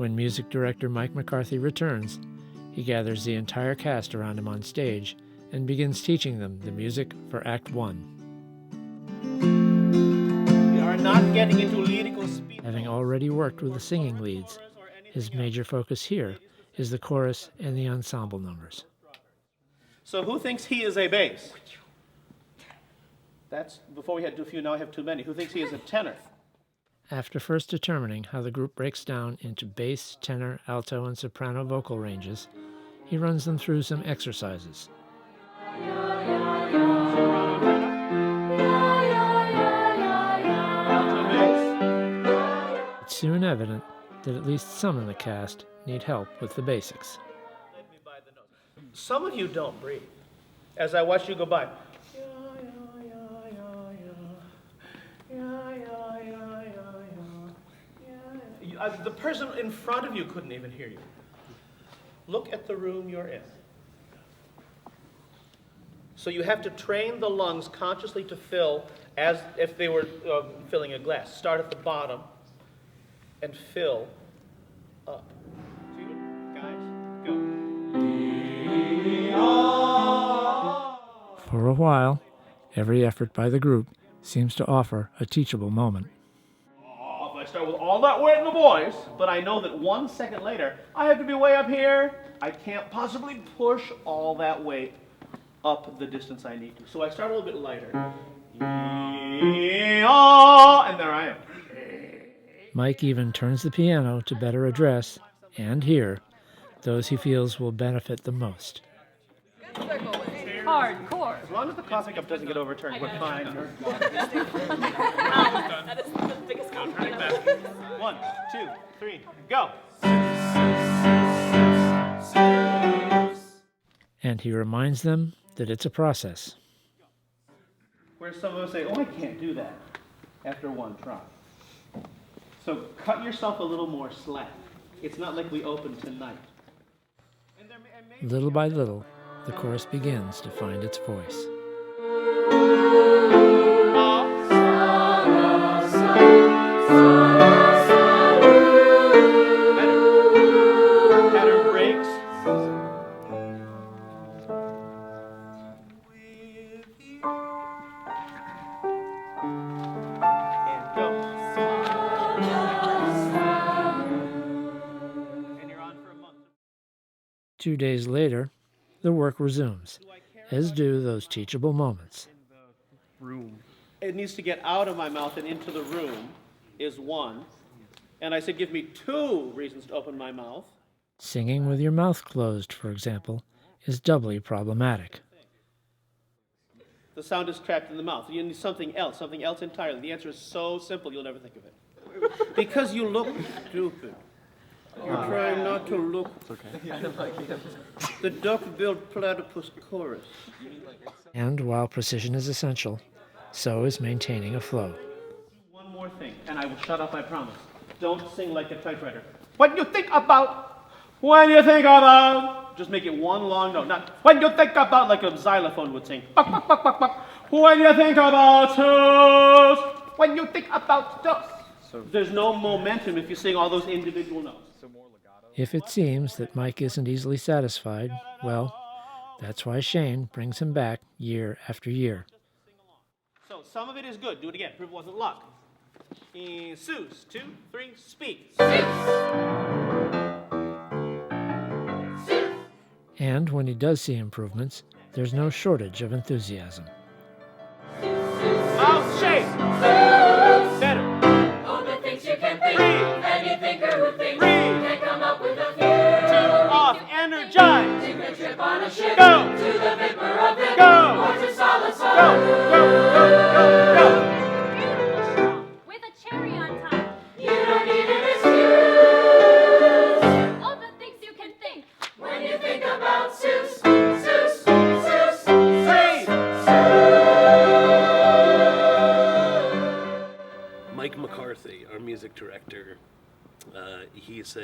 When music director Mike McCarthy returns, he gathers the entire cast around him on stage and begins teaching them the music for Act 1. We are not getting into lyrical speed. Having already worked with the singing leads, his major focus here is the chorus and the ensemble numbers. So who thinks he is a bass? That's, before we had too few, now I have too many. Who thinks he is a tenor? After first determining how the group breaks down into bass, tenor, alto, and soprano vocal ranges, he runs them through some exercises. It's soon evident that at least some of the cast need help with the basics. Some of you don't breathe. As I watch you go by, the person in front of you couldn't even hear you. Look at the room you're in. So you have to train the lungs consciously to fill as if they were filling a glass. Start at the bottom and fill up. Guys, go. For a while, every effort by the group seems to offer a teachable moment. If I start with all that weight in the voice, but I know that 1 second later, I have to be way up here, I can't possibly push all that weight up the distance I need to. So I start a little bit lighter. And there I am. Mike even turns the piano to better address, and hear, those he feels will benefit the most. Hardcore. As long as the coffee cup doesn't get overturned, we're fine. That is the biggest compliment. 1, 2, 3, go. And he reminds them that it's a process. Where some of us say, oh, I can't do that after one try. So cut yourself a little more slack. It's not like we open tonight. Little by little, the chorus begins to find its voice. Pattern breaks. And go. And you're on for a month. 2 days later, the work resumes, as do those teachable moments. It needs to get out of my mouth and into the room is one. And I said, give me 2 reasons to open my mouth. Singing with your mouth closed, for example, is doubly problematic. The sound is trapped in the mouth. You need something else entirely. The answer is so simple, you'll never think of it. Because you look stupid. You're trying not to look. It's okay. The duck-billed platypus chorus. And while precision is essential, so is maintaining a flow. One more thing, and I will shut up, I promise. Don't sing like a typewriter. When you think about, just make it one long note. Not when you think about, like a xylophone would sing. Buck, buck, buck, buck, buck. When you think about toast. When you think about toast. There's no momentum if you sing all those individual notes. If it seems that Mike isn't easily satisfied, well, that's why Shane brings him back year after year. So some of it is good. Do it again. Prove it wasn't luck. Seuss. 2, 3, speak. And when he does see improvements, there's no shortage of enthusiasm. Mouth shape. Better. All the things you can think. Breathe. Any thinker who thinks Breathe. can come up with a few. 2 off. Energize. Take a trip on a ship. Go. To the vapor of it. Go. Or to solid Go. side. Go. With a cherry on top. You don't need an excuse. All the things you can think. When you think about Seuss, Seuss, Seuss, Breathe. Mike McCarthy, our music director, he's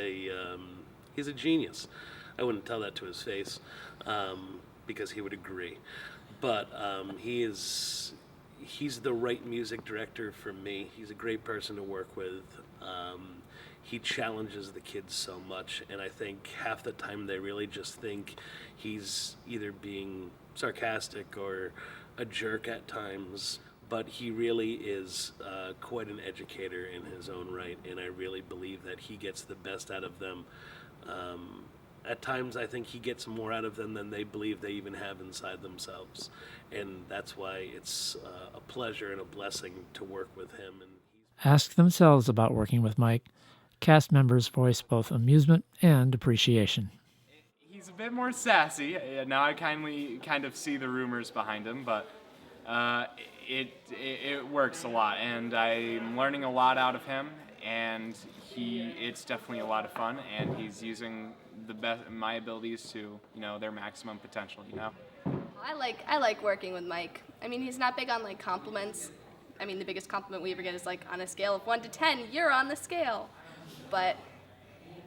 a genius. I wouldn't tell that to his face because he would agree. But he's the right music director for me. He's a great person to work with. he challenges the kids so much, and I think half the time they really just think he's either being sarcastic or a jerk at times, but he really is quite an educator in his own right, and I really believe that he gets the best out of them. At times, I think he gets more out of them than they believe they even have inside themselves, and that's why it's a pleasure and a blessing to work with him. And Asked themselves about working with Mike, cast members voice both amusement and appreciation. He's a bit more sassy. Now I kind of see the rumors behind him, but it works a lot, and I'm learning a lot out of him, and it's definitely a lot of fun, and he's using my abilities to their maximum potential. I like working with Mike. I mean, he's not big on like compliments. I mean, the biggest compliment we ever get is like on a scale of 1 to 10, you're on the scale. But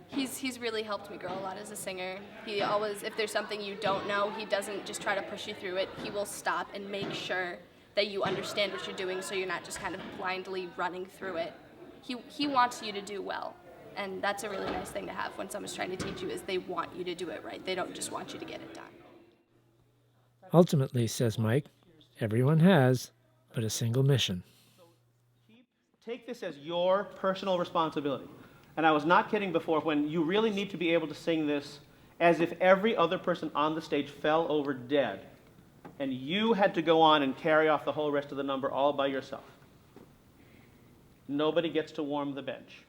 he's really helped me grow a lot as a singer. He always, if there's something you don't know, he doesn't just try to push you through it. He will stop and make sure that you understand what you're doing, so you're not just kind of blindly running through it. He wants you to do well. And that's a really nice thing to have when someone's trying to teach you, is they want you to do it right. They don't just want you to get it done. Ultimately, says Mike, everyone has but a single mission. Take this as your personal responsibility. And I was not kidding before, when you really need to be able to sing this as if every other person on the stage fell over dead, and you had to go on and carry off the whole rest of the number all by yourself. Nobody gets to warm the bench.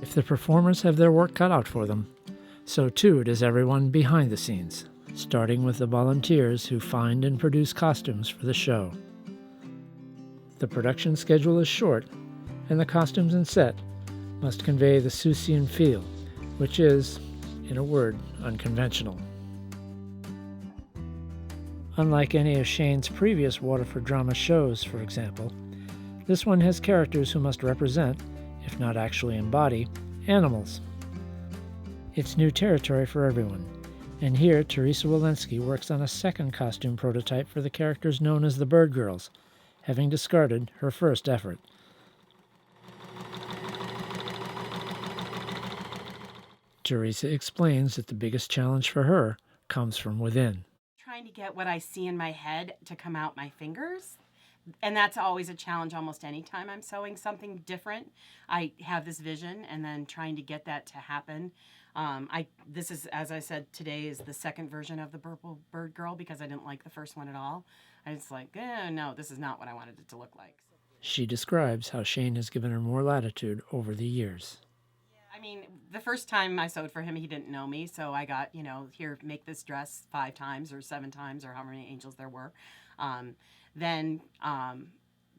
If the performers have their work cut out for them, so too does everyone behind the scenes, starting with the volunteers who find and produce costumes for the show. The production schedule is short, and the costumes and set must convey the Seussian feel, which is, in a word, unconventional. Unlike any of Shane's previous WATERFORDrama shows, for example, this one has characters who must represent, if not actually embody, animals. It's new territory for everyone, and here Teresa Walensky works on a second costume prototype for the characters known as the Bird Girls, having discarded her first effort. Teresa explains that the biggest challenge for her comes from within. Trying to get what I see in my head to come out my fingers. And that's always a challenge almost any time I'm sewing something different. I have this vision, and then trying to get that to happen. This is, as I said, today is the second version of the Purple Bird Girl, because I didn't like the first one at all. I was like, no, this is not what I wanted it to look like. She describes how Shane has given her more latitude over the years. I mean, the first time I sewed for him, he didn't know me, so I got, here, make this dress 5 times or 7 times or how many angels there were. Then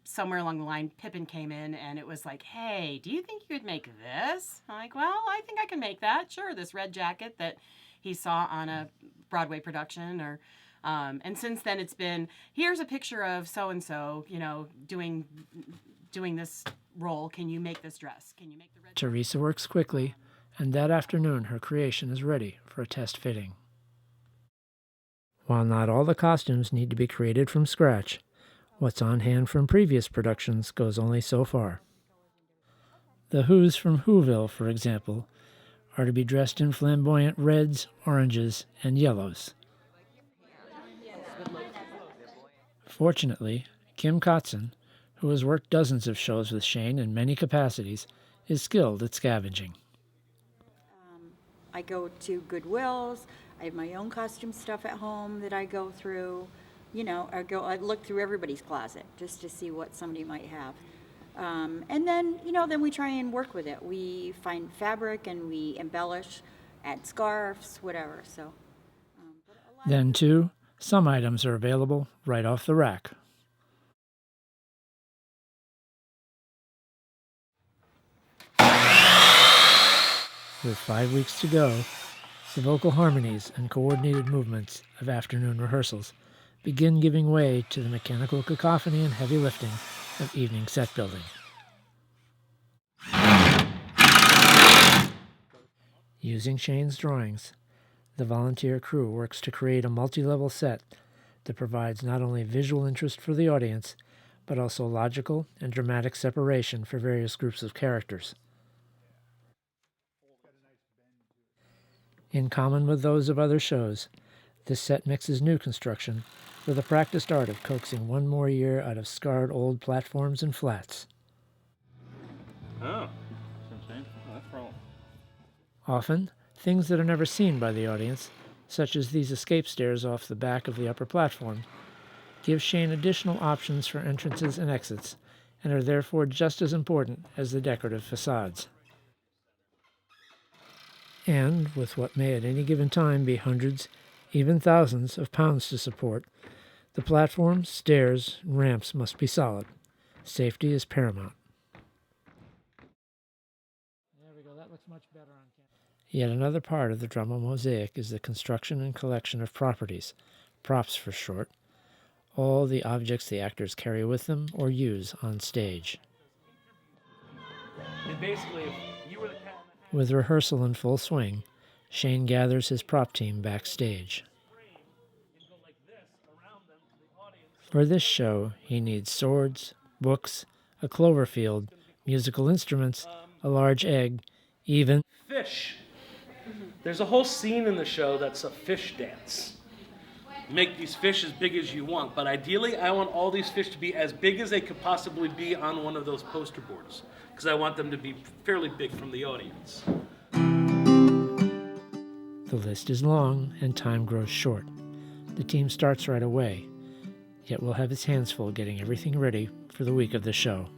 somewhere along the line, Pippin came in, and it was like, hey, do you think you could make this? I'm like, well, I think I can make that. Sure, this red jacket that he saw on a Broadway production. And since then, it's been, here's a picture of so-and-so, doing this role. Can you make this dress? Can you make the red? Teresa works quickly, and that afternoon her creation is ready for a test fitting. While not all the costumes need to be created from scratch, what's on hand from previous productions goes only so far. The Who's from Whoville, for example, are to be dressed in flamboyant reds, oranges, and yellows. Fortunately, Kim Kotzen, who has worked dozens of shows with Shane in many capacities, is skilled at scavenging. I go to Goodwill's. I have my own costume stuff at home that I go through. I look through everybody's closet just to see what somebody might have. And then, then we try and work with it. We find fabric and we embellish, add scarves, whatever. So. Then, too, some items are available right off the rack. With 5 weeks to go, the vocal harmonies and coordinated movements of afternoon rehearsals begin giving way to the mechanical cacophony and heavy lifting of evening set building. Using Shane's drawings, The volunteer crew works to create a multi-level set that provides not only visual interest for the audience, but also logical and dramatic separation for various groups of characters. In common with those of other shows, this set mixes new construction with the practiced art of coaxing one more year out of scarred old platforms and flats. Oh, that's wrong. Often, things that are never seen by the audience, such as these escape stairs off the back of the upper platform, give Shane additional options for entrances and exits, and are therefore just as important as the decorative facades. And with what may at any given time be hundreds, even thousands of pounds to support, the platforms, stairs, and ramps must be solid. Safety is paramount. There we go. That looks much better on camera. Yet another part of the drama mosaic is the construction and collection of properties, props for short, all the objects the actors carry with them or use on stage. And basically, if you were the cat in the hat, With rehearsal in full swing, Shane gathers his prop team backstage. For this show, he needs swords, books, a clover field, musical instruments, a large egg, even fish. There's a whole scene in the show that's a fish dance. Make these fish as big as you want, but ideally I want all these fish to be as big as they could possibly be on one of those poster boards, because I want them to be fairly big from the audience. The list is long and time grows short. The team starts right away, yet will have its hands full getting everything ready for the week of the show.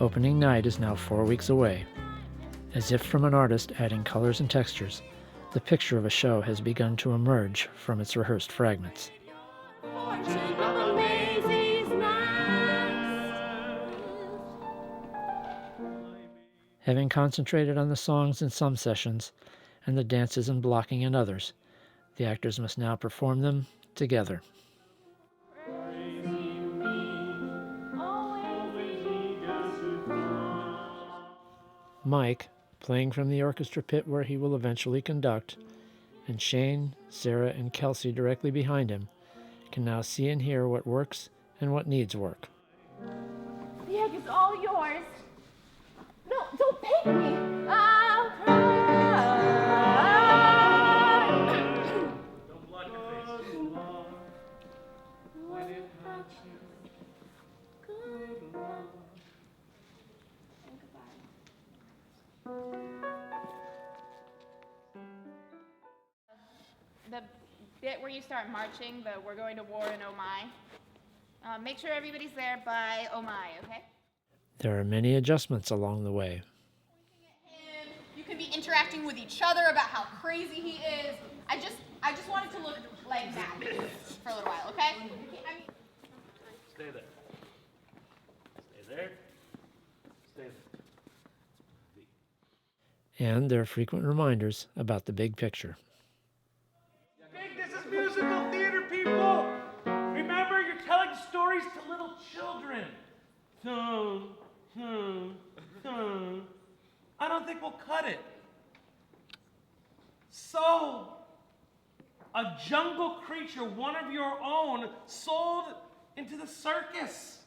Opening night is now 4 weeks away. As if from an artist adding colors and textures, the picture of a show has begun to emerge from its rehearsed fragments. Having concentrated on the songs in some sessions and the dances and blocking in others, the actors must now perform them together. Mike, playing from the orchestra pit where he will eventually conduct, and Shane, Sarah, and Kelsey directly behind him, can now see and hear what works and what needs work. The egg is all yours. No, don't pick me. I'll cry. Don't block your face. The bit where you start marching, the "We're going to war" in Oh My. Make sure everybody's there by Oh My, okay? There are many adjustments along the way. You can be interacting with each other about how crazy he is. I just want it to look like that for a little while, okay? Stay there. Stay there. Stay there. And there are frequent reminders about the big picture. This is musical theater, people! Remember, you're telling stories to little children. I don't think we'll cut it. So, a jungle creature, one of your own, sold into the circus.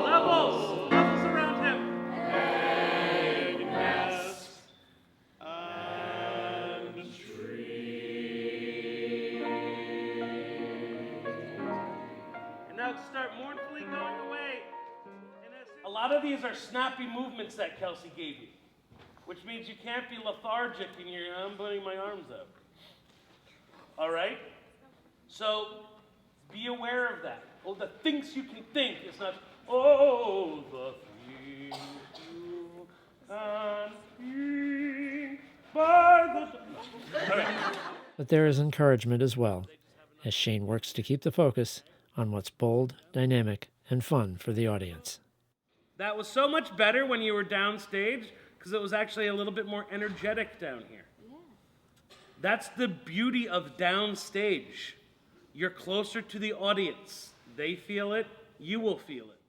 Levels around him. Yes. And tree. And now start mournfully going away. A lot of these are snappy movements that Kelsey gave you, which means you can't be lethargic and I'm putting my arms up. All right? So be aware of that. Oh, the things you can think. It's not, oh, the things you But there is encouragement as well, as Shane works to keep the focus on what's bold, dynamic, and fun for the audience. That was so much better when you were downstage, because it was actually a little bit more energetic down here. Yeah. That's the beauty of downstage. You're closer to the audience. They feel it, you will feel it.